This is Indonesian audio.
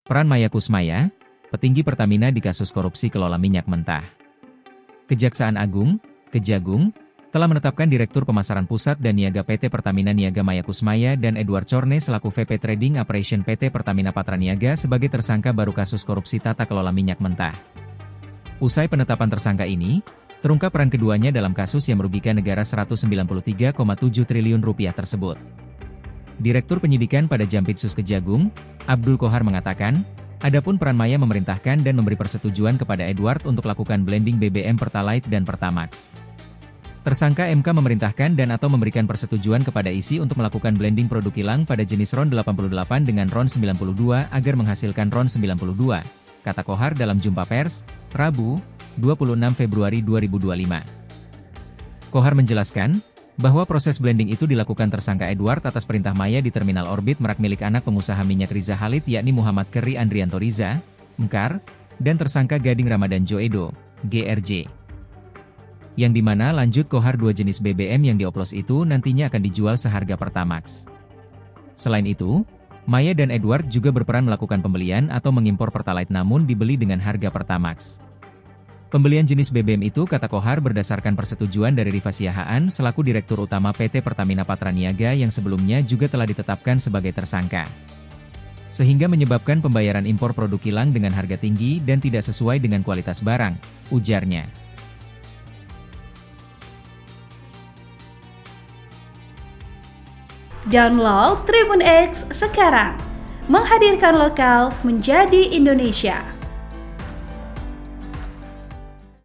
Peran Maya Kusmaya, petinggi Pertamina di kasus korupsi kelola minyak mentah. Kejaksaan Agung, Kejagung, telah menetapkan Direktur Pemasaran Pusat dan Niaga PT Pertamina Niaga Maya Kusmaya dan Edward Corne selaku VP Trading Operation PT Pertamina Patraniaga sebagai tersangka baru kasus korupsi tata kelola minyak mentah. Usai penetapan tersangka ini, terungkap peran keduanya dalam kasus yang merugikan negara Rp193,7 triliun tersebut. Direktur Penyidikan pada Jampitsus Kejagung, Abdul Kohar mengatakan, adapun peran Maya memerintahkan dan memberi persetujuan kepada Edward untuk lakukan blending BBM Pertalite dan Pertamax. Tersangka MK memerintahkan dan atau memberikan persetujuan kepada ISI untuk melakukan blending produk kilang pada jenis RON 88 dengan RON 92 agar menghasilkan RON 92, kata Kohar dalam jumpa pers, Rabu, 26 Februari 2025. Kohar menjelaskan, bahwa proses blending itu dilakukan tersangka Edward atas perintah Maya di Terminal Orbit Merak milik anak pengusaha minyak Riza Khalid yakni Muhammad Keri Andrianto Riza, Mkar, dan tersangka Gading Ramadan Joedo, GRJ. Yang dimana lanjut Kohar dua jenis BBM yang dioplos itu nantinya akan dijual seharga Pertamax. Selain itu, Maya dan Edward juga berperan melakukan pembelian atau mengimpor Pertalite namun dibeli dengan harga Pertamax. Pembelian jenis BBM itu kata Kohar berdasarkan persetujuan dari Rifa Siahaan selaku Direktur Utama PT Pertamina Patraniaga yang sebelumnya juga telah ditetapkan sebagai tersangka. Sehingga menyebabkan pembayaran impor produk kilang dengan harga tinggi dan tidak sesuai dengan kualitas barang, ujarnya. Download Tribun X sekarang, menghadirkan lokal menjadi Indonesia.